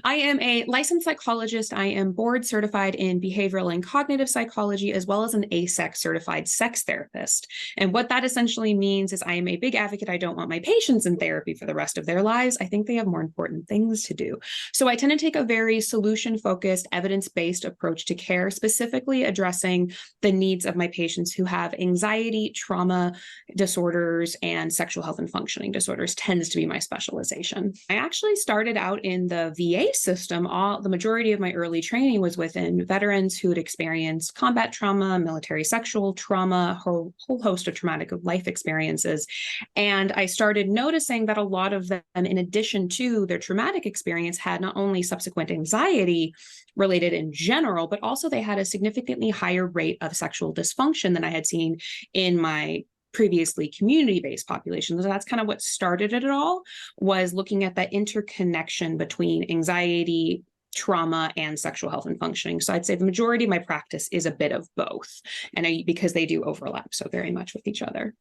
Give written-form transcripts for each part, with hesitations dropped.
I am a licensed psychologist. I am board certified in behavioral and cognitive psychology, as well as an ASEX certified sex therapist. And what that essentially means is I am a big advocate. I don't want my patients in therapy for the rest of their lives. I think they have more important things to do. So I tend to take a very solution-focused, evidence-based approach to care, specifically addressing the needs of my patients who have anxiety, trauma disorders, and sexual health and functioning disorders tends to be my specialization. I actually started out in the VA system. The majority of my early training was within veterans who had experienced combat trauma, military sexual trauma, a whole host of traumatic life experiences. And I started noticing that a lot of them, in addition to their traumatic experience, had not only subsequent anxiety related in general, but also they had a significantly higher rate of sexual dysfunction than I had seen in my previously community-based populations. So that's kind of what started it all, was looking at that interconnection between anxiety, trauma, and sexual health and functioning. So I'd say the majority of my practice is a bit of both, and because they do overlap so very much with each other.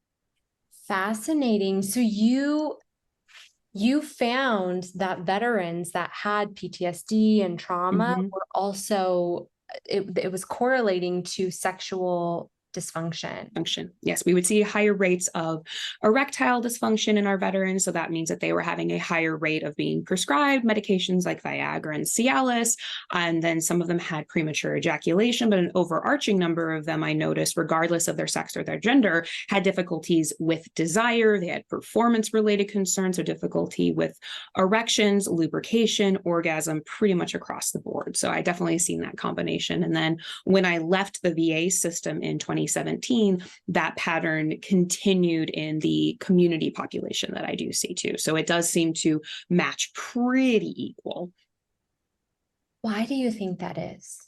Fascinating. So you found that veterans that had PTSD and trauma were also, it was correlating to sexual dysfunction. Yes, we would see higher rates of erectile dysfunction in our veterans. So that means that they were having a higher rate of being prescribed medications like Viagra and Cialis. And then some of them had premature ejaculation, but an overarching number of them, I noticed, regardless of their sex or their gender, had difficulties with desire. They had performance-related concerns or difficulty with erections, lubrication, orgasm, pretty much across the board. So I definitely seen that combination. And then when I left the VA system in 2017, that pattern continued in the community population that I do see too. So it does seem to match pretty equal. Why do you think that is?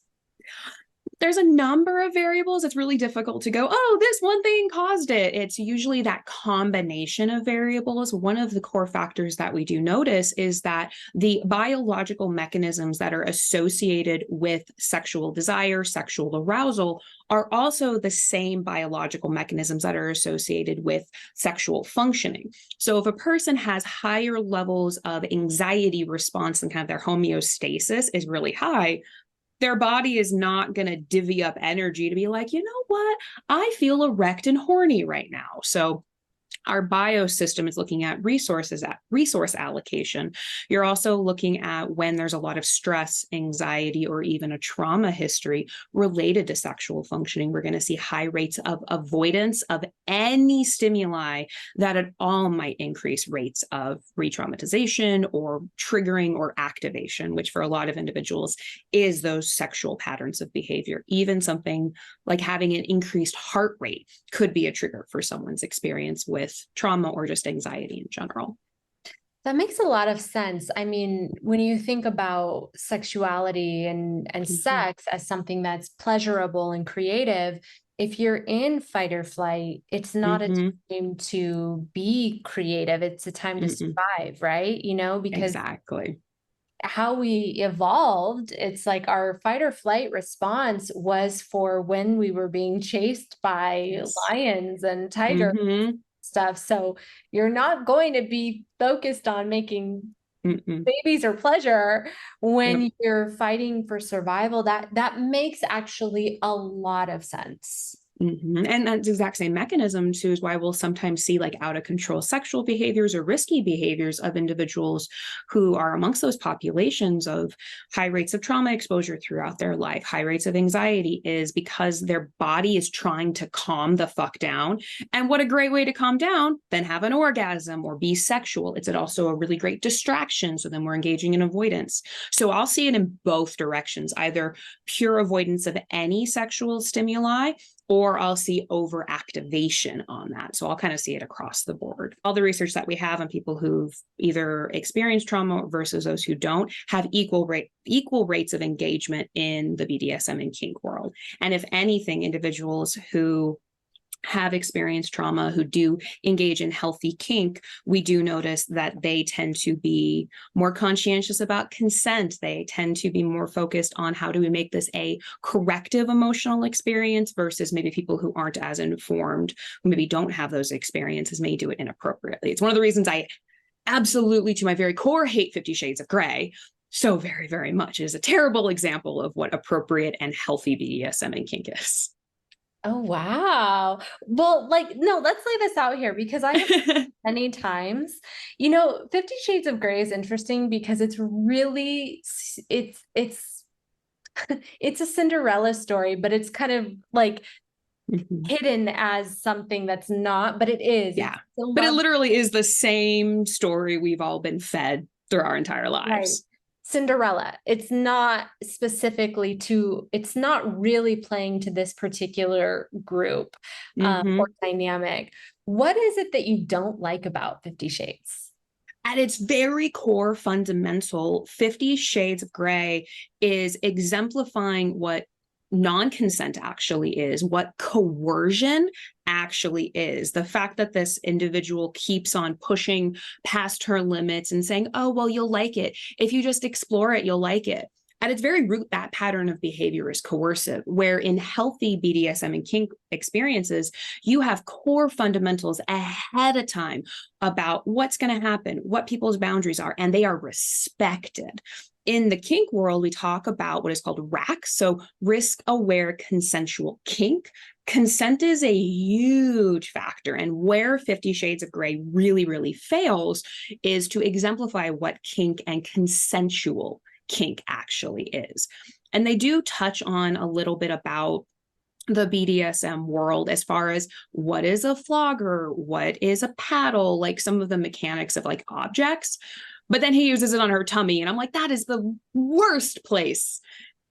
There's a number of variables. It's really difficult to go, oh, this one thing caused it. It's usually that combination of variables. One of the core factors that we do notice is that the biological mechanisms that are associated with sexual desire, sexual arousal, are also the same biological mechanisms that are associated with sexual functioning. So if a person has higher levels of anxiety response and kind of their homeostasis is really high, their body is not going to divvy up energy to be like, you know what, I feel erect and horny right now. So our biosystem is looking at resource allocation. You're also looking at when there's a lot of stress, anxiety, or even a trauma history related to sexual functioning. We're going to see high rates of avoidance of any stimuli that at all might increase rates of re-traumatization or triggering or activation, which for a lot of individuals is those sexual patterns of behavior. Even something like having an increased heart rate could be a trigger for someone's experience with trauma or just anxiety in general. That makes a lot of sense. I mean, when you think about sexuality and sex as something that's pleasurable and creative, if you're in fight or flight, it's not a time to be creative. It's a time to survive, right? You know, because exactly how we evolved, it's like our fight or flight response was for when we were being chased by lions and tigers. Stuff. So you're not going to be focused on making babies or pleasure when you're fighting for survival. That makes actually a lot of sense. And that's the exact same mechanism too, is why we'll sometimes see like out of control sexual behaviors or risky behaviors of individuals who are amongst those populations of high rates of trauma exposure throughout their life, high rates of anxiety, is because their body is trying to calm the fuck down. And what a great way to calm down than have an orgasm or be sexual. It's also a really great distraction. So then we're engaging in avoidance. So I'll see it in both directions, either pure avoidance of any sexual stimuli, or I'll see overactivation on that. So I'll kind of see it across the board. All the research that we have on people who've either experienced trauma versus those who don't have equal rates of engagement in the BDSM and kink world. And if anything, individuals who have experienced trauma, who do engage in healthy kink, we do notice that they tend to be more conscientious about consent. They tend to be more focused on how do we make this a corrective emotional experience versus maybe people who aren't as informed, who maybe don't have those experiences, may do it inappropriately. It's one of the reasons I absolutely, to my very core, hate 50 Shades of Grey. So very, very much. It is a terrible example of what appropriate and healthy BDSM and kink is. Oh, wow. Well, like, no, let's lay this out here because I have many times, 50 Shades of Grey is interesting because it's really, it's it's a Cinderella story, but it's kind of like hidden as something that's not, but it is. Yeah. But it literally is the same story we've all been fed through our entire lives. Right. Cinderella. It's not specifically it's not really playing to this particular group or dynamic. What is it that you don't like about 50 Shades? At its very core fundamental, 50 Shades of Grey is exemplifying what non-consent actually is, what coercion actually is. The fact that this individual keeps on pushing past her limits and saying, oh, well, you'll like it. If you just explore it, you'll like it. At its very root, that pattern of behavior is coercive, where in healthy BDSM and kink experiences, you have core fundamentals ahead of time about what's going to happen, what people's boundaries are, and they are respected. In the kink world, we talk about what is called RAC, so risk-aware consensual kink. Consent is a huge factor, and where 50 Shades of Grey really, really fails is to exemplify what kink and consensual kink actually is. And they do touch on a little bit about the BDSM world as far as what is a flogger, what is a paddle, like some of the mechanics of like objects. But then he uses it on her tummy. And I'm like, that is the worst place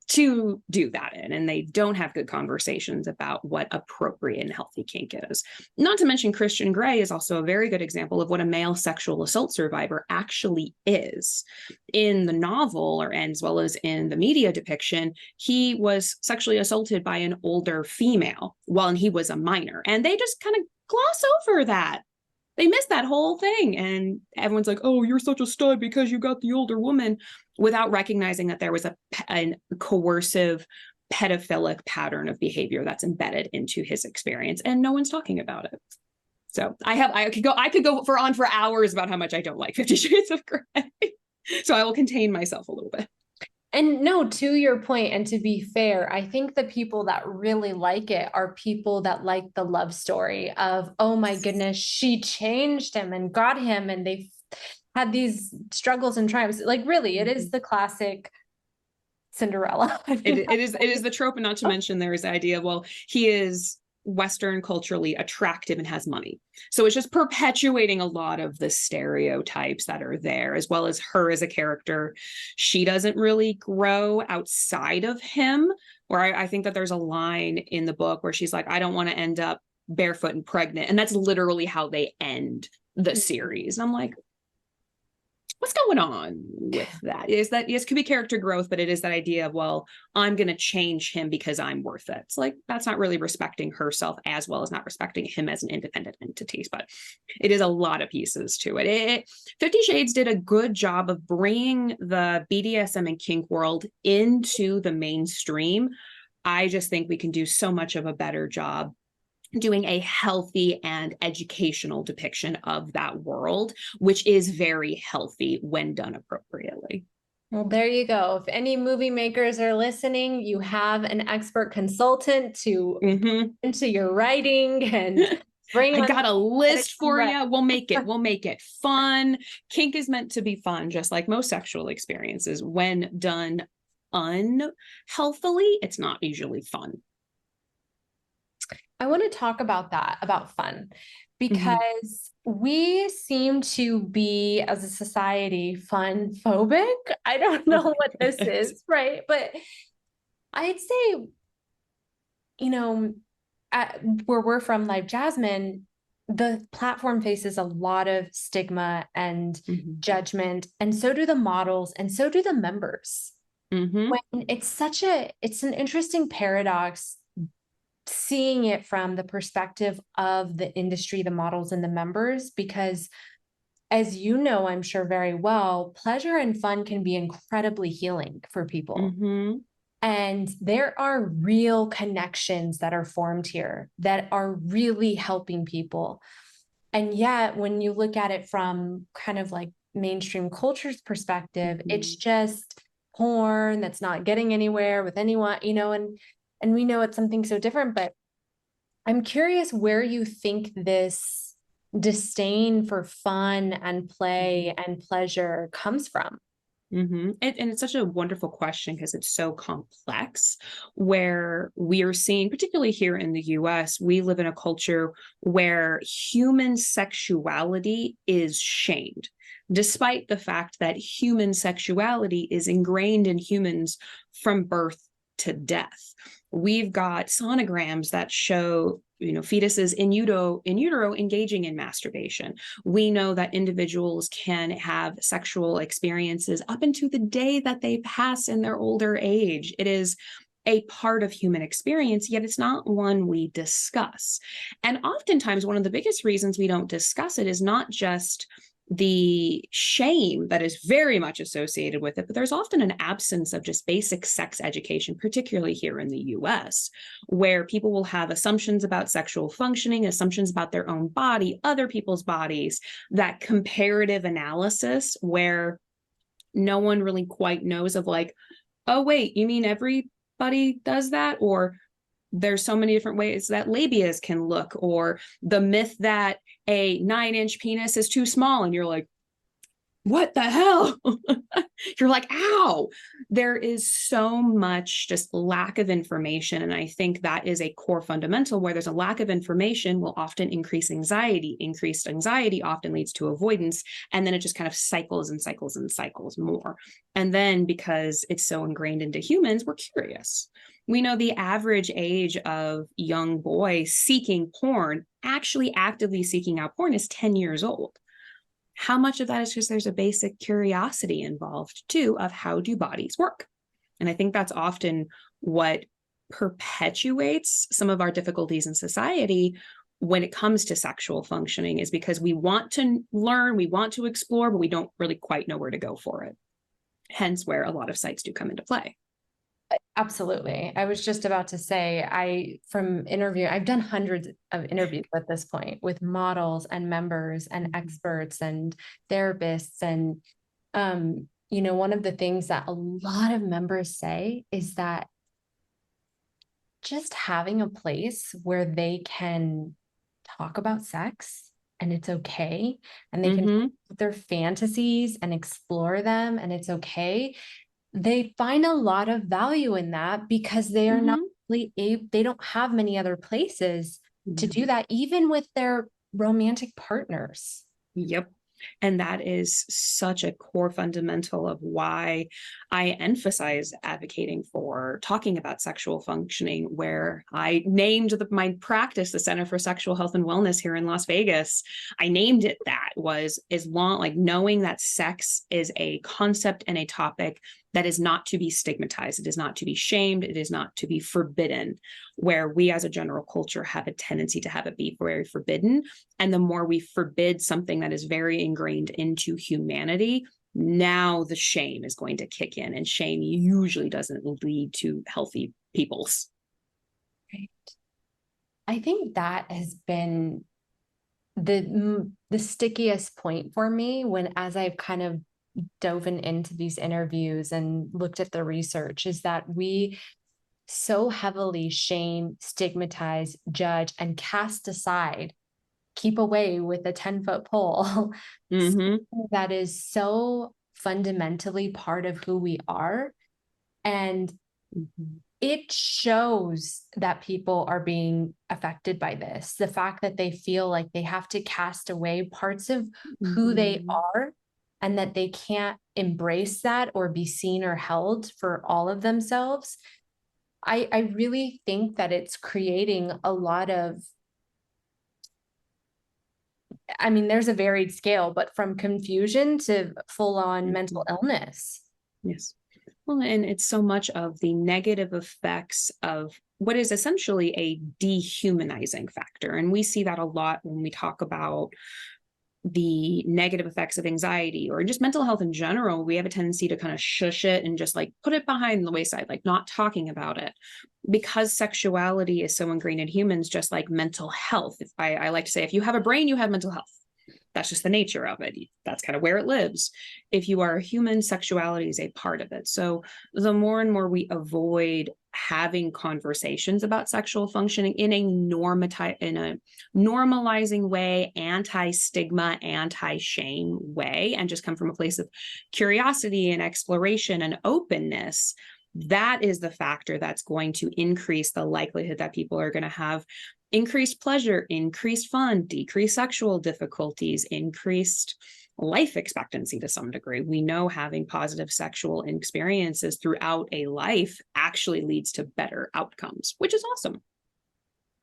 to do that in. And they don't have good conversations about what appropriate and healthy kink is. Not to mention Christian Grey is also a very good example of what a male sexual assault survivor actually is. In the novel, or as well as in the media depiction, he was sexually assaulted by an older female while he was a minor. And they just kind of gloss over that. They missed that whole thing. And everyone's like, oh, you're such a stud because you got the older woman, without recognizing that there was a coercive pedophilic pattern of behavior that's embedded into his experience. And no one's talking about it. So I could go for hours about how much I don't like 50 Shades of Grey. So I will contain myself a little bit. And no, to your point, and to be fair, I think the people that really like it are people that like the love story of, oh my goodness, she changed him and got him, and they've had these struggles and triumphs. Like, really, it is the classic Cinderella. It is the trope, and not to mention there is the idea of, well, he is Western culturally attractive and has money. So it's just perpetuating a lot of the stereotypes that are there, as well as her as a character. She doesn't really grow outside of him, or I think that there's a line in the book where she's like, I don't want to end up barefoot and pregnant. And that's literally how they end the series. And I'm like, what's going on with that? Is that, yes, could be character growth, but it is that idea of, well, I'm going to change him because I'm worth it. It's like, that's not really respecting herself, as well as not respecting him as an independent entity. But it is a lot of pieces to it. 50 Shades did a good job of bringing the BDSM and kink world into the mainstream. I just think we can do so much of a better job doing a healthy and educational depiction of that world, which is very healthy when done appropriately. Well, there you go. If any movie makers are listening, you have an expert consultant to into your writing and bring. I got a list for you. We'll make it. We'll make it fun. Kink is meant to be fun, just like most sexual experiences. When done unhealthily, it's not usually fun. I want to talk about that, about fun, because we seem to be, as a society, fun phobic. I don't know what this is, right? But I'd say, where we're from, LiveJasmin, the platform faces a lot of stigma and judgment, and so do the models, and so do the members. When it's an interesting paradox, seeing it from the perspective of the industry, the models, and the members, because, as you know, I'm sure very well, pleasure and fun can be incredibly healing for people. And there are real connections that are formed here that are really helping people. And yet, when you look at it from kind of like mainstream culture's perspective, it's just porn that's not getting anywhere with anyone, you know, and we know it's something so different, but I'm curious where you think this disdain for fun and play and pleasure comes from. And it's such a wonderful question because it's so complex, where we are seeing, particularly here in the US, we live in a culture where human sexuality is shamed, despite the fact that human sexuality is ingrained in humans from birth to death. We've got sonograms that show, fetuses in utero engaging in masturbation. We know that individuals can have sexual experiences up into the day that they pass in their older age. It is a part of human experience, yet it's not one we discuss. And oftentimes, one of the biggest reasons we don't discuss it is not just the shame that is very much associated with it, but there's often an absence of just basic sex education, particularly here in the US, where people will have assumptions about sexual functioning, assumptions about their own body, other people's bodies, that comparative analysis where no one really quite knows of like, oh, wait, you mean everybody does that? Or there's so many different ways that labias can look, or the myth that a 9-inch penis is too small. And you're like, what the hell? You're like, ow. There is so much just lack of information. And I think that is a core fundamental. Where there's a lack of information will often increase anxiety. Increased anxiety often leads to avoidance. And then it just kind of cycles and cycles and cycles more. And then because it's so ingrained into humans, we're curious. We know the average age of young boys seeking porn, actually actively seeking out porn, is 10 years old. How much of that is just there's a basic curiosity involved too of how do bodies work? And I think that's often what perpetuates some of our difficulties in society when it comes to sexual functioning, is because we want to learn, we want to explore, but we don't really quite know where to go for it. Hence where a lot of sites do come into play. Absolutely. I was just about to say, I've done hundreds of interviews at this point with models and members and experts and therapists. And, one of the things that a lot of members say is that just having a place where they can talk about sex and it's okay, and they can talk about their fantasies and explore them and it's okay. They find a lot of value in that because they are not really they don't have many other places to do that, even with their romantic partners. Yep. And that is such a core fundamental of why I emphasize advocating for talking about sexual functioning, where I named my practice the Center for Sexual Health and Wellness here in Las Vegas. I named it that, was as long, like knowing that sex is a concept and a topic that is not to be stigmatized. It is not to be shamed. It is not to be forbidden, where we as a general culture have a tendency to have it be very forbidden. And the more we forbid something that is very ingrained into humanity, now the shame is going to kick in, and shame usually doesn't lead to healthy peoples. Right. I think that has been the stickiest point for me as I've kind of dove into these interviews and looked at the research, is that we so heavily shame, stigmatize, judge, and cast aside, keep away with a 10-foot pole. That is so fundamentally part of who we are. And it shows that people are being affected by this. The fact that they feel like they have to cast away parts of who they are, and that they can't embrace that or be seen or held for all of themselves. I really think that it's creating a lot of, there's a varied scale, but from confusion to full-on mental illness. Yes. Well, and it's so much of the negative effects of what is essentially a dehumanizing factor. And we see that a lot when we talk about the negative effects of anxiety or just mental health in general. We have a tendency to kind of shush it and just like put it behind the wayside, like not talking about it, because sexuality is so ingrained in humans, just like mental health. If I like to say, if you have a brain, you have mental health. That's just the nature of it. That's kind of where it lives. If you are a human, sexuality is a part of it. So the more and more we avoid having conversations about sexual functioning in a normalizing way, anti-stigma, anti-shame way, and just come from a place of curiosity and exploration and openness, that is the factor that's going to increase the likelihood that people are going to have increased pleasure, increased fun, decreased sexual difficulties, increased life expectancy to some degree. We know having positive sexual experiences throughout a life actually leads to better outcomes, which is awesome.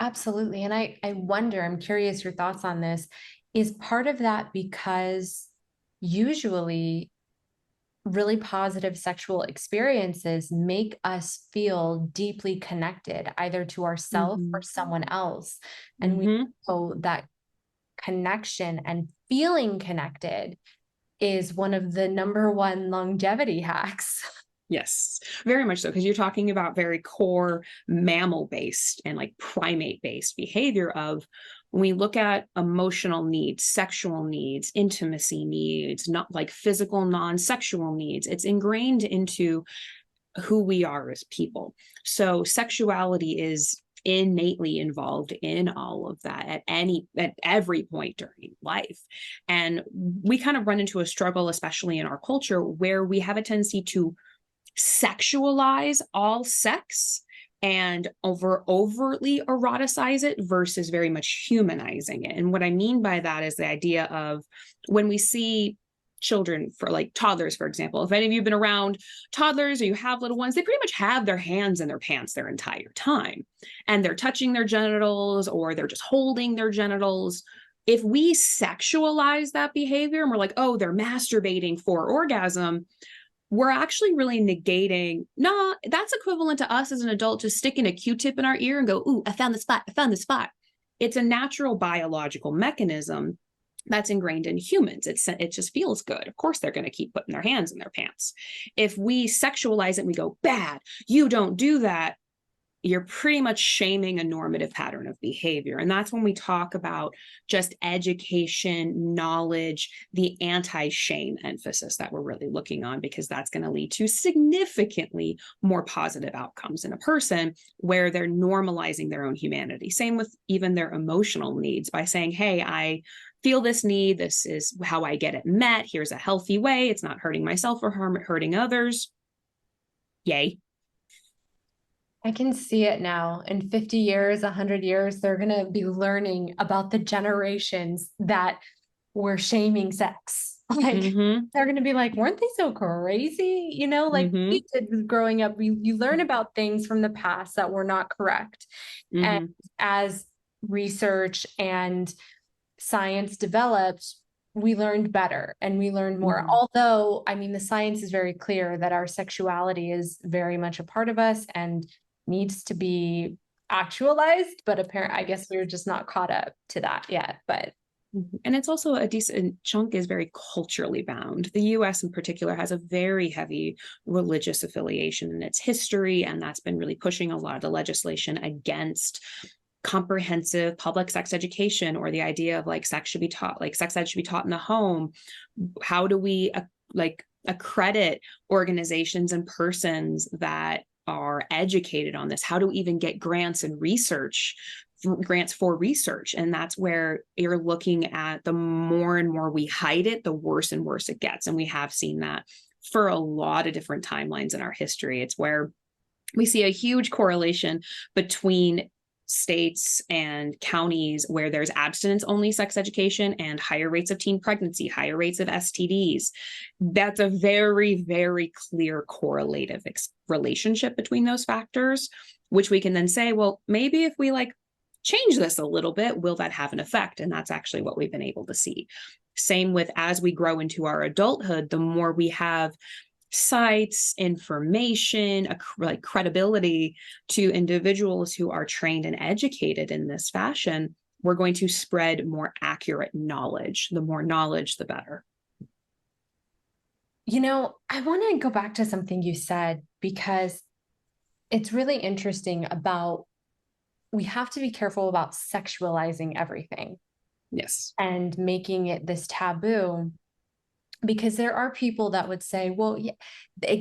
Absolutely. And I wonder, I'm curious your thoughts on this. Is part of that because usually really positive sexual experiences make us feel deeply connected either to ourselves or someone else. And we know that connection and feeling connected is one of the number one longevity hacks. Yes, very much so, because you're talking about very core mammal-based and like primate-based behavior of when we look at emotional needs, sexual needs, intimacy needs, not like physical, non-sexual needs, it's ingrained into who we are as people. So sexuality is innately involved in all of that at every point during life. And we kind of run into a struggle, especially in our culture, where we have a tendency to sexualize all sex and overtly eroticize it versus very much humanizing it. And what I mean by that is the idea of when we see children, for like toddlers, for example, if any of you have been around toddlers or you have little ones, they pretty much have their hands in their pants their entire time. And they're touching their genitals or they're just holding their genitals. If we sexualize that behavior and we're like, oh, they're masturbating for orgasm, we're actually really negating, nah, that's equivalent to us as an adult just sticking a Q-tip in our ear and go, ooh, I found the spot, I found the spot. It's a natural biological mechanism that's ingrained in humans. It just feels good. Of course, they're going to keep putting their hands in their pants. If we sexualize it and we go, bad, you don't do that, you're pretty much shaming a normative pattern of behavior. And that's when we talk about just education, knowledge, the anti-shame emphasis that we're really looking on, because that's going to lead to significantly more positive outcomes in a person where they're normalizing their own humanity. Same with even their emotional needs by saying, hey, I feel this need. This is how I get it met. Here's a healthy way. It's not hurting myself or hurting others. Yay. I can see it now. In 50 years, 100 years, they're going to be learning about the generations that were shaming sex. Like, they're going to be like, weren't they so crazy? You know, like we did growing up, you learn about things from the past that were not correct. And as research and science developed, we learned better and we learned more. Although, I mean, the science is very clear that our sexuality is very much a part of us and needs to be actualized, but apparently, I guess we're just not caught up to that yet. But and it's also a decent chunk is very culturally bound. The US in particular has a very heavy religious affiliation in its history, and that's been really pushing a lot of the legislation against comprehensive public sex education, or the idea of like sex should be taught, like sex ed should be taught in the home. How do we accredit organizations and persons that are educated on this? How do we even get grants and grants for research? And that's where you're looking at the more and more we hide it, the worse and worse it gets. And we have seen that for a lot of different timelines in our history. It's where we see a huge correlation between states and counties where there's abstinence-only sex education and higher rates of teen pregnancy, higher rates of STDs. That's a very, very clear correlative relationship between those factors, which we can then say, well, maybe if we like change this a little bit, will that have an effect? And that's actually what we've been able to see. Same with as we grow into our adulthood, the more we have sites, information, like credibility to individuals who are trained and educated in this fashion, we're going to spread more accurate knowledge. The more knowledge, the better. You know, I want to go back to something you said, because it's really interesting about, we have to be careful about sexualizing everything. Yes. and making it this taboo. Because there are people that would say, well, yeah,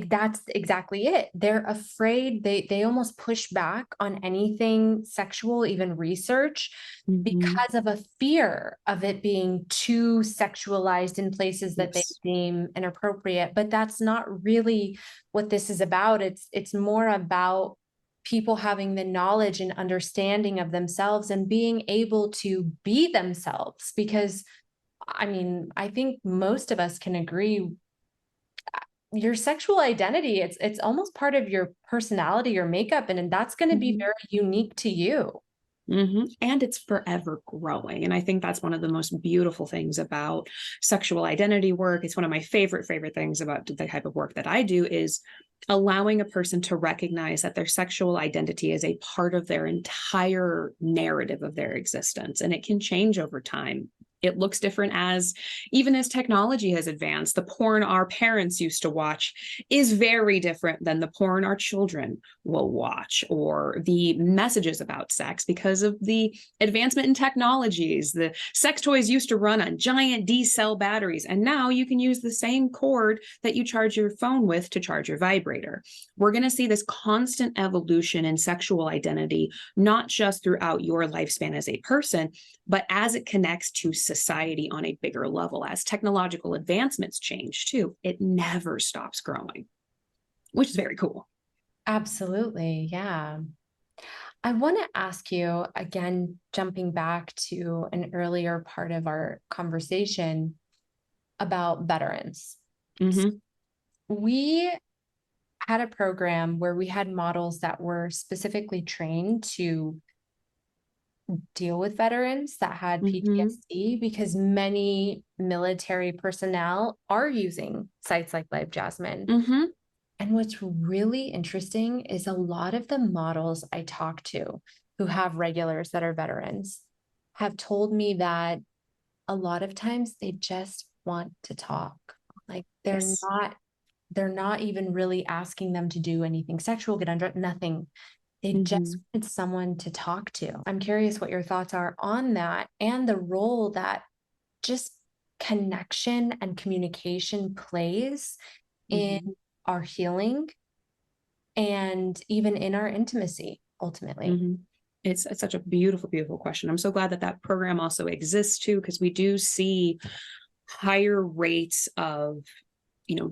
that's exactly it. They're afraid, they almost push back on anything sexual, even research, because of a fear of it being too sexualized in places that they Yes. deem inappropriate. But that's not really what this is about. It's more about people having the knowledge and understanding of themselves and being able to be themselves. Because I mean, I think most of us can agree your sexual identity, it's almost part of your personality or makeup, and that's going to be very unique to you. And it's forever growing. And I think that's one of the most beautiful things about sexual identity work. It's one of my favorite things about the type of work that I do is allowing a person to recognize that their sexual identity is a part of their entire narrative of their existence. And it can change over time. It looks different even as technology has advanced. The porn our parents used to watch is very different than the porn our children will watch, or the messages about sex because of the advancement in technologies. The sex toys used to run on giant D-cell batteries, and now you can use the same cord that you charge your phone with to charge your vibrator. We're going to see this constant evolution in sexual identity, not just throughout your lifespan as a person, but as it connects to society on a bigger level. As technological advancements change too, it never stops growing, which is very cool. Absolutely. Yeah. I want to ask you again, jumping back to an earlier part of our conversation about veterans. We had a program where we had models that were specifically trained to deal with veterans that had PTSD, because many military personnel are using sites like LiveJasmin. And what's really interesting is a lot of the models I talk to who have regulars that are veterans have told me that a lot of times they just want to talk. Like they're not even really asking them to do anything sexual, get under nothing. They just wanted someone to talk to. I'm curious what your thoughts are on that and the role that just connection and communication plays in our healing and even in our intimacy, ultimately. It's such a beautiful question. I'm so glad that that program also exists too, because we do see higher rates of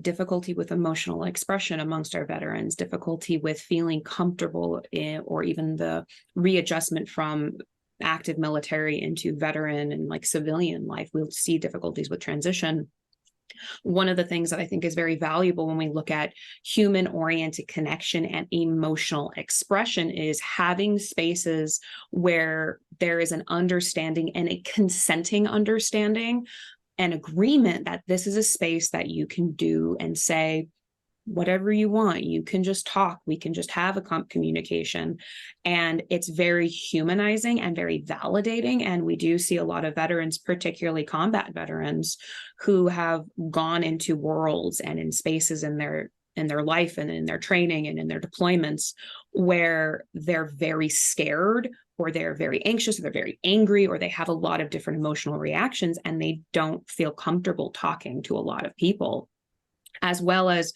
difficulty with emotional expression amongst our veterans, difficulty with feeling comfortable in, or even the readjustment from active military into veteran and like civilian life. We'll see difficulties with transition. One of the things that I think is very valuable when we look at human-oriented connection and emotional expression is having spaces where there is an understanding and a consenting understanding and agreement that this is a space that you can do and say whatever you want. You can just talk. We can just have a communication. And it's very humanizing and very validating. And we do see a lot of veterans, particularly combat veterans, who have gone into worlds and in spaces in their life and in their training and in their deployments where they're very scared, or they're very anxious, or they're very angry, or they have a lot of different emotional reactions, and they don't feel comfortable talking to a lot of people. As well as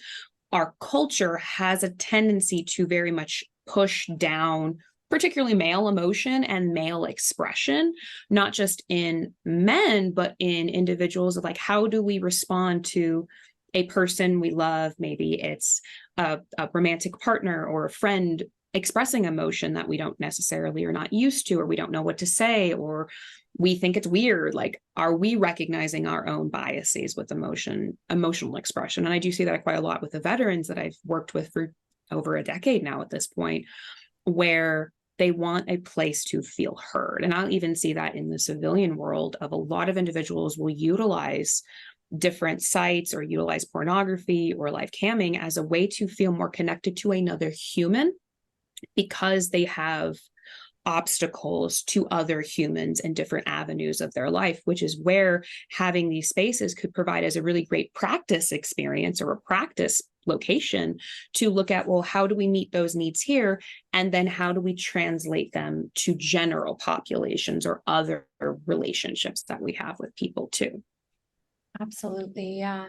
our culture has a tendency to very much push down particularly male emotion and male expression, not just in men, but in individuals of like, how do we respond to a person we love? Maybe it's a romantic partner or a friend expressing emotion that we don't necessarily are not used to, or we don't know what to say, or we think it's weird. Like, are we recognizing our own biases with emotional expression? And I do see that quite a lot with the veterans that I've worked with for over a decade now at this point, where they want a place to feel heard. And I'll even see that in the civilian world of a lot of individuals will utilize different sites or utilize pornography or live camming as a way to feel more connected to another human, because they have obstacles to other humans in different avenues of their life, which is where having these spaces could provide as a really great practice experience or a practice location to look at, well, how do we meet those needs here? And then how do we translate them to general populations or other relationships that we have with people too? Absolutely. Yeah.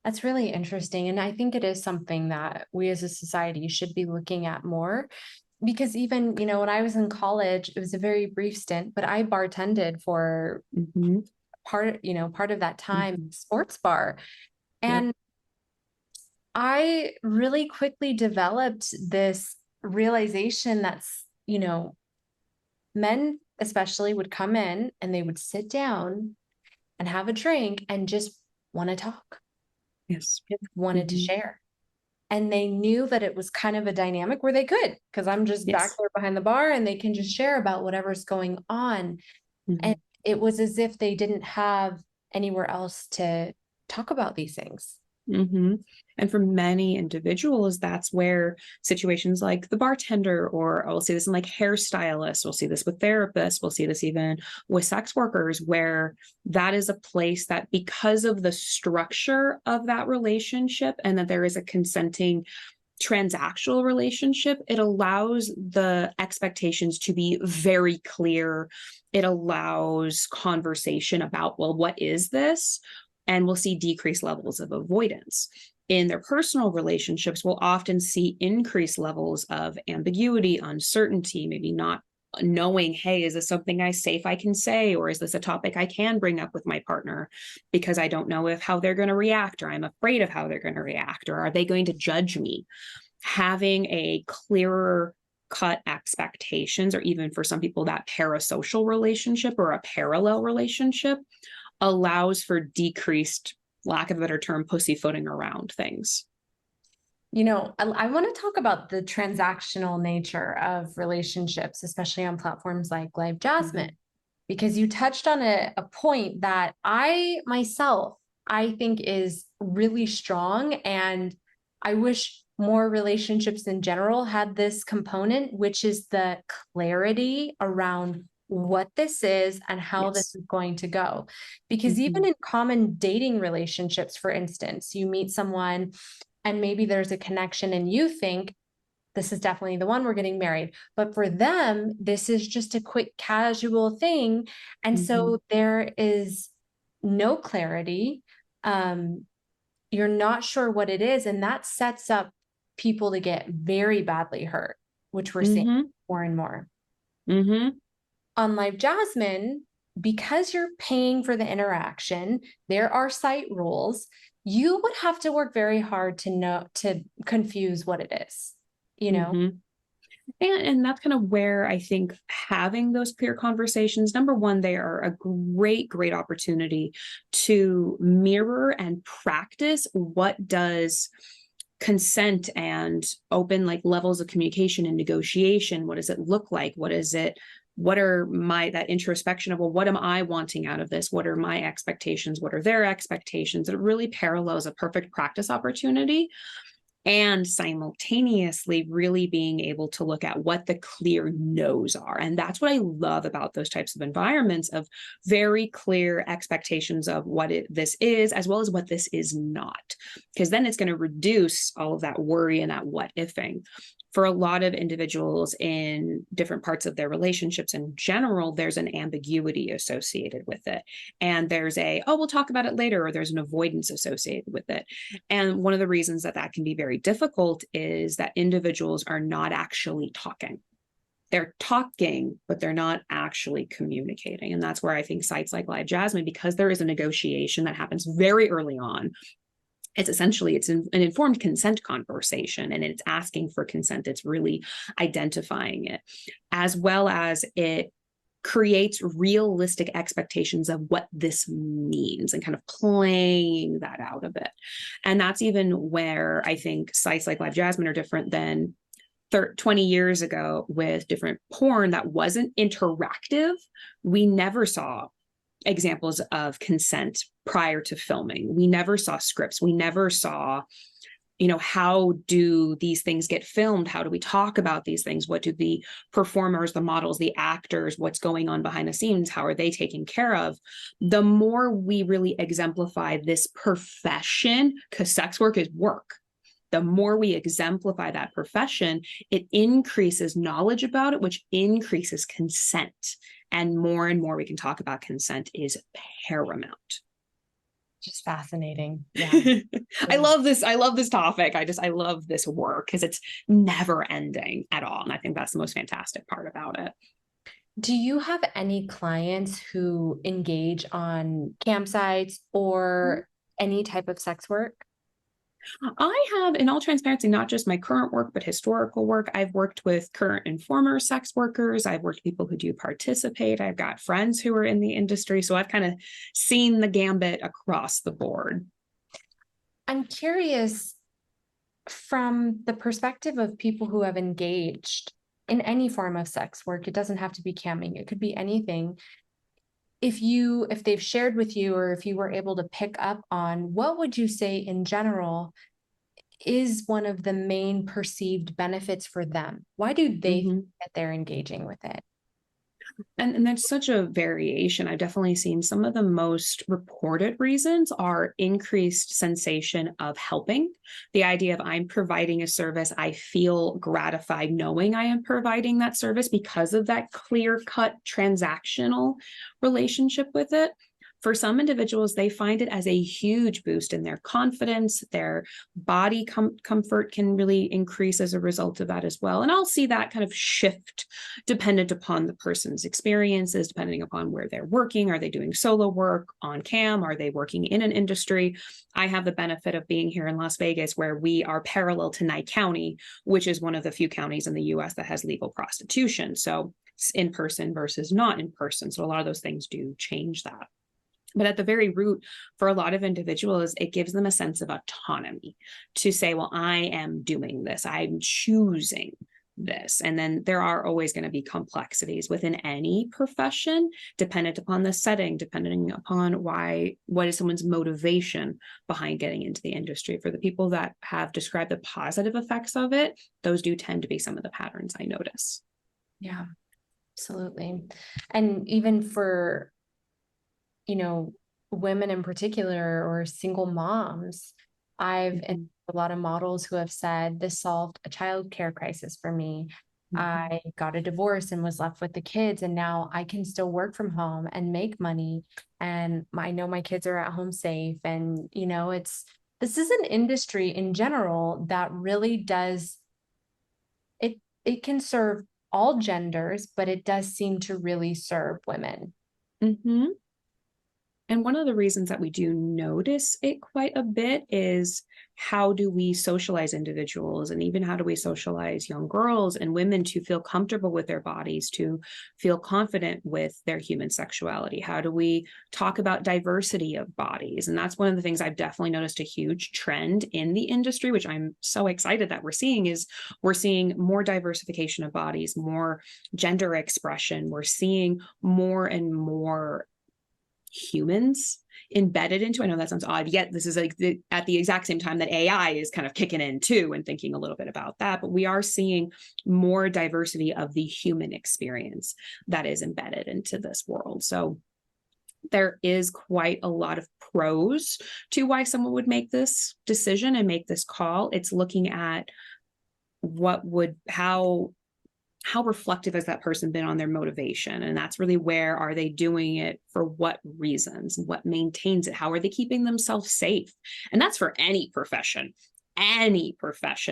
That's really interesting. And I think it is something that we as a society should be looking at more. Because even, when I was in college, it was a very brief stint, but I bartended for part of that time, sports bar. And I really quickly developed this realization that's, men especially would come in and they would sit down and have a drink and just want to talk. Yes. Just wanted to share. And they knew that it was kind of a dynamic where they could, because I'm just back there behind the bar and they can just share about whatever's going on. And it was as if they didn't have anywhere else to talk about these things. And for many individuals, that's where situations like the bartender, or I'll see this in like hairstylists, we'll see this with therapists, we'll see this even with sex workers, where that is a place that, because of the structure of that relationship and that there is a consenting transactional relationship, it allows the expectations to be very clear. It allows conversation about, well, what is this? And we'll see decreased levels of avoidance. In their personal relationships, we'll often see increased levels of ambiguity, uncertainty, maybe not knowing, hey, is this something safe I can say, or is this a topic I can bring up with my partner, because I don't know how they're going to react, or I'm afraid of how they're going to react, or are they going to judge me? Having a clearer cut expectations, or even for some people that parasocial relationship or a parallel relationship, allows for decreased, lack of a better term, pussyfooting around things. I want to talk about the transactional nature of relationships, especially on platforms like LiveJasmin, because you touched on a point that I think is really strong. And I wish more relationships in general had this component, which is the clarity around what this is and how this is going to go. Because even in common dating relationships, for instance, you meet someone and maybe there's a connection and you think, this is definitely the one, we're getting married. But for them, this is just a quick casual thing. And so there is no clarity. You're not sure what it is. And that sets up people to get very badly hurt, which we're seeing more and more. On LiveJasmin, because you're paying for the interaction, there are site rules. You would have to work very hard to confuse what it is, And that's kind of where I think having those clear conversations, number one, they are a great opportunity to mirror and practice what does consent and open levels of communication and negotiation. What does it look like? What are that introspection of, well, what am I wanting out of this? What are my expectations? What are their expectations? It really parallels a perfect practice opportunity, and simultaneously really being able to look at what the clear no's are. And that's what I love about those types of environments, of very clear expectations of what this is, as well as what this is not, because then it's going to reduce all of that worry and that what ifing. For a lot of individuals in different parts of their relationships in general, there's an ambiguity associated with it. And there's we'll talk about it later, or there's an avoidance associated with it. And one of the reasons that can be very difficult is that individuals are not actually talking. They're talking, but they're not actually communicating. And that's where I think sites like LiveJasmin, because there is a negotiation that happens very early on, it's an informed consent conversation, and it's asking for consent. It's really identifying it, as well as it creates realistic expectations of what this means and kind of playing that out a bit. And that's even where I think sites like LiveJasmin are different than 20 years ago with different porn that wasn't interactive. We never saw examples of consent prior to filming. We never saw scripts. We never saw, how do these things get filmed? How do we talk about these things? What do the performers, the models, the actors, what's going on behind the scenes? How are they taken care of? The more we really exemplify this profession, because sex work is work. the more we exemplify that profession, it increases knowledge about it, which increases consent. And more we can talk about consent is paramount. Just fascinating. Yeah. I love this. I love this topic. I love this work because it's never ending at all. And I think that's the most fantastic part about it. Do you have any clients who engage on campsites or any type of sex work? I have, in all transparency, not just my current work, but historical work. I've worked with current and former sex workers. I've worked with people who do participate. I've got friends who are in the industry. So I've kind of seen the gambit across the board. I'm curious, from the perspective of people who have engaged in any form of sex work, it doesn't have to be camming, it could be anything. If they've shared with you, or if you were able to pick up on, what would you say in general is one of the main perceived benefits for them? Why do they think that they're engaging with it? And that's such a variation. I've definitely seen some of the most reported reasons are increased sensation of helping. The idea of I'm providing a service, I feel gratified knowing I am providing that service because of that clear-cut transactional relationship with it. For some individuals, they find it as a huge boost in their confidence. Their body comfort can really increase as a result of that as well. And I'll see that kind of shift dependent upon the person's experiences, depending upon where they're working. Are they doing solo work on cam? Are they working in an industry? I have the benefit of being here in Las Vegas, where we are parallel to Nye County, which is one of the few counties in the US that has legal prostitution. So it's in person versus not in person. So a lot of those things do change that. But at the very root, for a lot of individuals, it gives them a sense of autonomy to say, well, I am doing this, I'm choosing this. And then there are always going to be complexities within any profession, dependent upon the setting, depending upon what is someone's motivation behind getting into the industry. For the people that have described the positive effects of it, those do tend to be some of the patterns I notice. Yeah, absolutely. And even for women in particular, or single moms, I've a lot of models who have said this solved a childcare crisis for me. I got a divorce and was left with the kids, and now I can still work from home and make money, and I know my kids are at home safe. And this is an industry in general that really does it can serve all genders, but it does seem to really serve women. And one of the reasons that we do notice it quite a bit is, how do we socialize individuals, and even how do we socialize young girls and women to feel comfortable with their bodies, to feel confident with their human sexuality? How do we talk about diversity of bodies? And that's one of the things I've definitely noticed a huge trend in the industry, which I'm so excited that we're seeing more diversification of bodies, more gender expression. We're seeing more and more humans embedded into. I know that sounds odd, yet this is at the exact same time that AI is kind of kicking in too, and thinking a little bit about that. But we are seeing more diversity of the human experience that is embedded into this world. So there is quite a lot of pros to why someone would make this decision and make this call. It's looking at how reflective has that person been on their motivation? And that's really, where are they doing it, for what reasons, what maintains it? How are they keeping themselves safe? And that's for any profession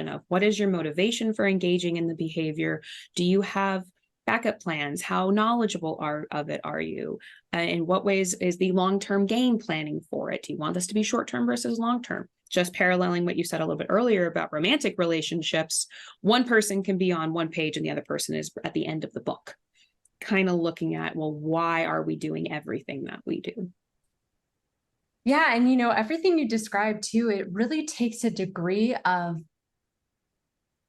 of what is your motivation for engaging in the behavior? Do you have backup plans? How knowledgeable are you? In what ways is the long-term game planning for it? Do you want this to be short-term versus long-term? Just paralleling what you said a little bit earlier about romantic relationships, one person can be on one page and the other person is at the end of the book. Kind of looking at, well, why are we doing everything that we do? Yeah. And, everything you described too, it really takes a degree of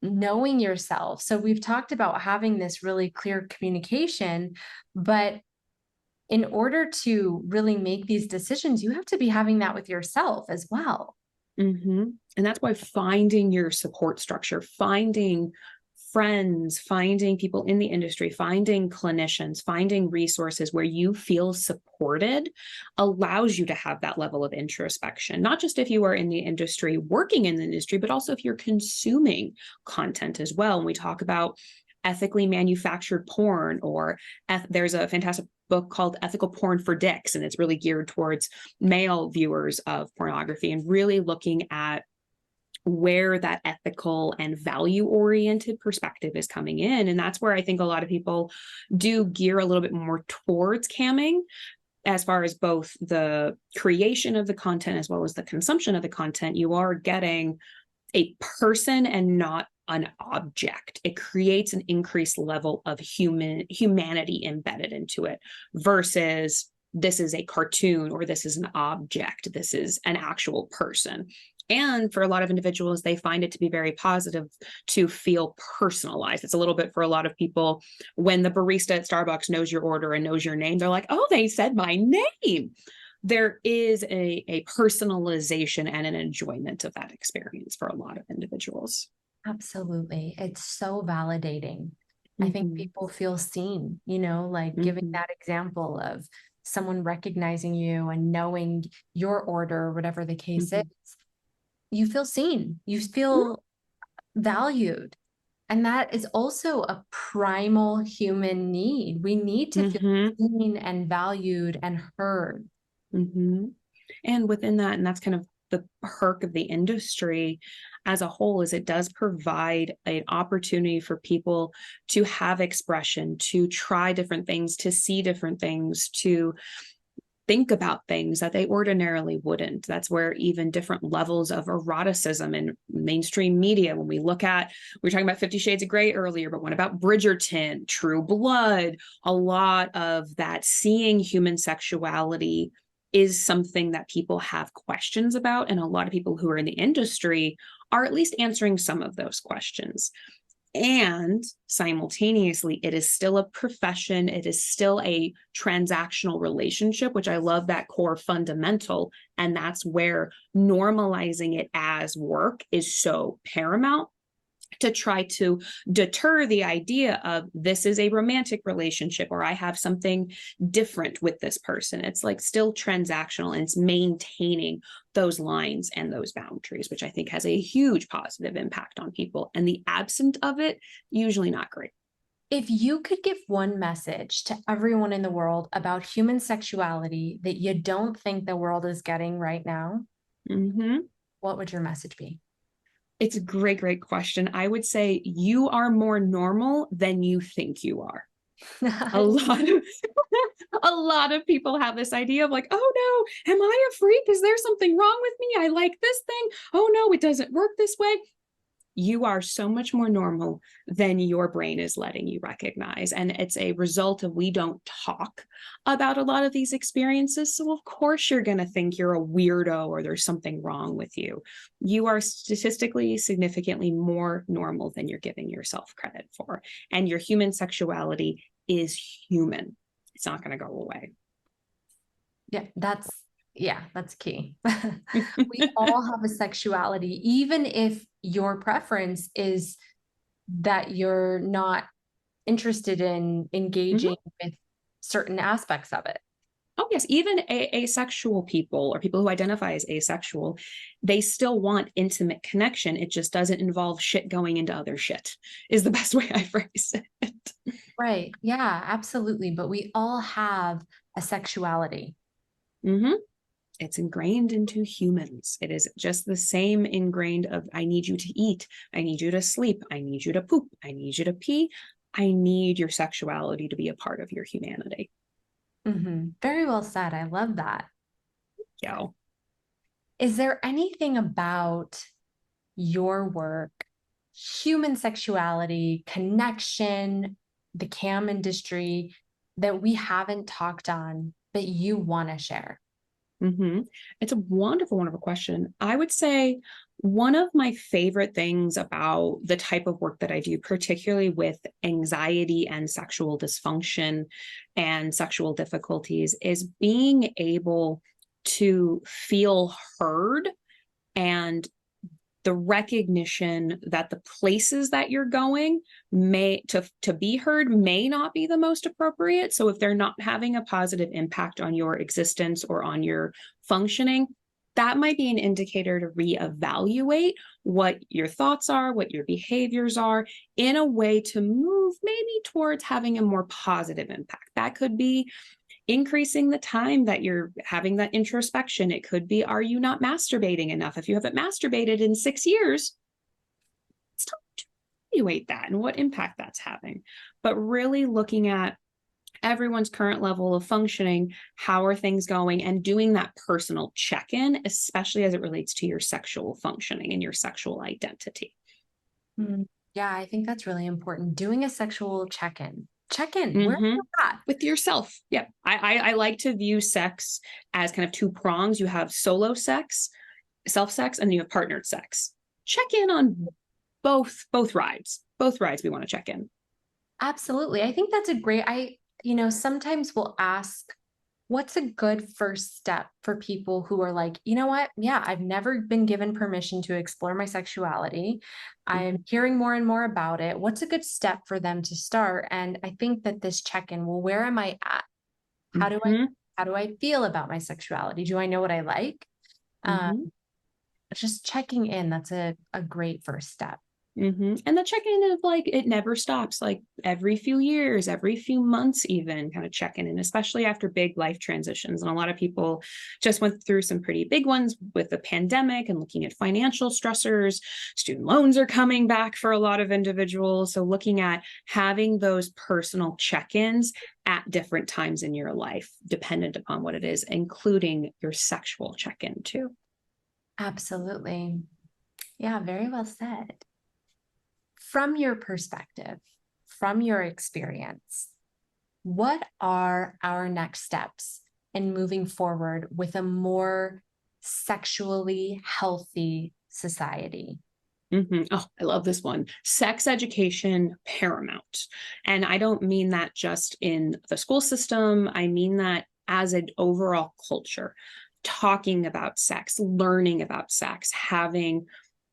knowing yourself. So we've talked about having this really clear communication, but in order to really make these decisions, you have to be having that with yourself as well. And that's why finding your support structure, finding friends, finding people in the industry, finding clinicians, finding resources where you feel supported allows you to have that level of introspection, not just if you are in the industry, working in the industry, but also if you're consuming content as well. And we talk about ethically manufactured porn, or there's a fantastic book called Ethical Porn for Dicks, and it's really geared towards male viewers of pornography and really looking at where that ethical and value-oriented perspective is coming in. And that's where I think a lot of people do gear a little bit more towards camming, as far as both the creation of the content as well as the consumption of the content. You are getting a person and not an object. It creates an increased level of humanity embedded into it, versus this is a cartoon or this is an object. This is an actual person. And for a lot of individuals, they find it to be very positive to feel personalized. It's a little bit for a lot of people when the barista at Starbucks knows your order and knows your name, they're like, oh, they said my name. There is a personalization and an enjoyment of that experience for a lot of individuals. Absolutely. It's so validating. I think people feel seen, like giving that example of someone recognizing you and knowing your order, whatever the case is. You feel seen, you feel valued. And that is also a primal human need. We need to feel seen and valued and heard. And within that, and that's kind of the perk of the industry as a whole, is it does provide an opportunity for people to have expression, to try different things, to see different things, to think about things that they ordinarily wouldn't. That's where even different levels of eroticism in mainstream media, when we look at, we were talking about 50 Shades of Grey earlier, but what about Bridgerton, True Blood? A lot of that seeing human sexuality is something that people have questions about. And a lot of people who are in the industry are at least answering some of those questions. And simultaneously, it is still a profession. It is still a transactional relationship, which I love that core fundamental. And that's where normalizing it as work is so paramount, to try to deter the idea of this is a romantic relationship or I have something different with this person. It's like still transactional, and it's maintaining those lines and those boundaries, which I think has a huge positive impact on people. And the absence of it, usually not great. If you could give one message to everyone in the world about human sexuality that you don't think the world is getting right now, what would your message be? It's a great, great question. I would say you are more normal than you think you are. a lot of people have this idea of like, oh no, am I a freak? Is there something wrong with me? I like this thing. Oh no, it doesn't work this way. You are so much more normal than your brain is letting you recognize. And it's a result of, we don't talk about a lot of these experiences. So of course you're going to think you're a weirdo or there's something wrong with you. You are statistically significantly more normal than you're giving yourself credit for. And your human sexuality is human. It's not going to go away. Yeah, that's key. We all have a sexuality, even if your preference is that you're not interested in engaging with certain aspects of it. Oh, yes. Even asexual people, or people who identify as asexual, they still want intimate connection. It just doesn't involve shit going into other shit, is the best way I phrase it. Right. Yeah, absolutely. But we all have a sexuality. It's ingrained into humans. It is just the same ingrained of, I need you to eat. I need you to sleep. I need you to poop. I need you to pee. I need your sexuality to be a part of your humanity. Very well said. I love that. Yeah. Is there anything about your work, human sexuality, connection, the cam industry that we haven't talked on that you want to share? It's a wonderful, wonderful question. I would say one of my favorite things about the type of work that I do, particularly with anxiety and sexual dysfunction and sexual difficulties, is being able to feel heard and the recognition that the places that you're going may to be heard may not be the most appropriate. So if they're not having a positive impact on your existence or on your functioning, that might be an indicator to reevaluate what your thoughts are, what your behaviors are, in a way to move maybe towards having a more positive impact. That could be increasing the time that you're having that introspection. It could be, are you not masturbating enough? If you haven't masturbated in 6 years, it's time to evaluate that and what impact that's having. But really looking at everyone's current level of functioning, how are things going, and doing that personal check-in, especially as it relates to your sexual functioning and your sexual identity. Yeah, I think that's really important. Doing a sexual check-in. Where are you at? With yourself. Yeah. I like to view sex as kind of two prongs. You have solo sex, self-sex, and you have partnered sex. Check in on both rides. Both rides we want to check in. Absolutely. I think that's a great, sometimes we'll ask, what's a good first step for people who are like, you know what? Yeah, I've never been given permission to explore my sexuality. I'm hearing more and more about it. What's a good step for them to start? And I think that this check-in, well, where am I at? How do I feel about my sexuality? Do I know what I like? Just checking in, that's a great first step. And the check-in of like, it never stops, like every few years, every few months, even kind of checking in, especially after big life transitions. And a lot of people just went through some pretty big ones with the pandemic and looking at financial stressors. Student loans are coming back for a lot of individuals. So looking at having those personal check-ins at different times in your life, dependent upon what it is, including your sexual check-in too. Absolutely. Yeah, very well said. From your perspective, from your experience, what are our next steps in moving forward with a more sexually healthy society? Oh, I love this one. Sex education paramount. And I don't mean that just in the school system. I mean that as an overall culture, talking about sex, learning about sex, having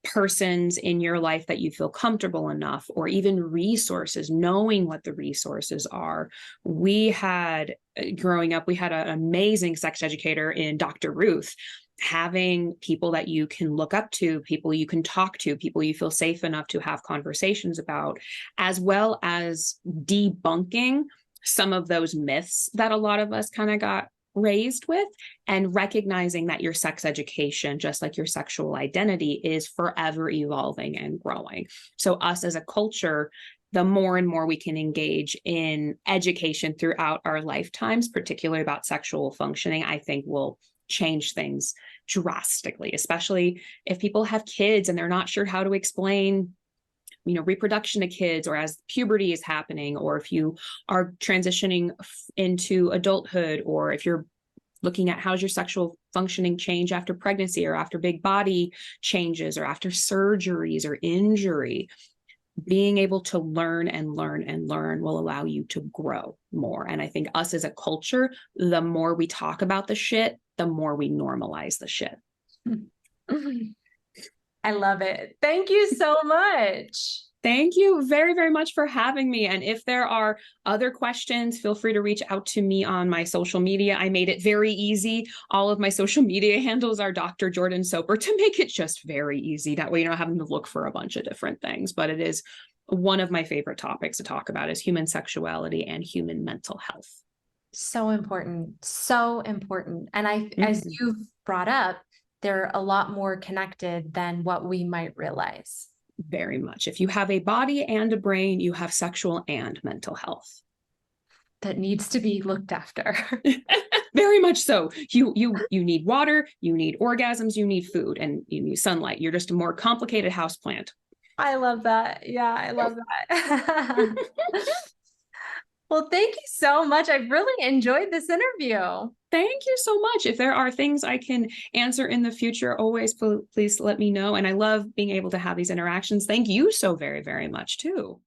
persons in your life that you feel comfortable enough, or even resources, knowing what the resources are. We had, growing up, we had an amazing sex educator in Dr. Ruth. Having people that you can look up to, people you can talk to, people you feel safe enough to have conversations about, as well as debunking some of those myths that a lot of us kind of got raised with, and recognizing that your sex education, just like your sexual identity, is forever evolving and growing. So us as a culture, the more and more we can engage in education throughout our lifetimes, particularly about sexual functioning, I think will change things drastically, especially if people have kids and they're not sure how to explain reproduction to kids, or as puberty is happening, or if you are transitioning into adulthood, or if you're looking at how's your sexual functioning change after pregnancy, or after big body changes, or after surgeries or injury. Being able to learn and learn and learn will allow you to grow more. And I think us as a culture, the more we talk about the shit, the more we normalize the shit. I love it. Thank you so much. Thank you very, very much for having me. And if there are other questions, feel free to reach out to me on my social media. I made it very easy. All of my social media handles are Dr. Jordan Soper, to make it just very easy. That way you're not having to look for a bunch of different things. But it is one of my favorite topics to talk about, is human sexuality and human mental health. So important. So important. And as you've brought up, they're a lot more connected than what we might realize. Very much. If you have a body and a brain, you have sexual and mental health that needs to be looked after. Very much so. You need water, you need orgasms, you need food, and you need sunlight. You're just a more complicated houseplant. I love that. Yeah, I love that. Well, thank you so much. I've really enjoyed this interview. Thank you so much. If there are things I can answer in the future, always please let me know. And I love being able to have these interactions. Thank you so very, very much too.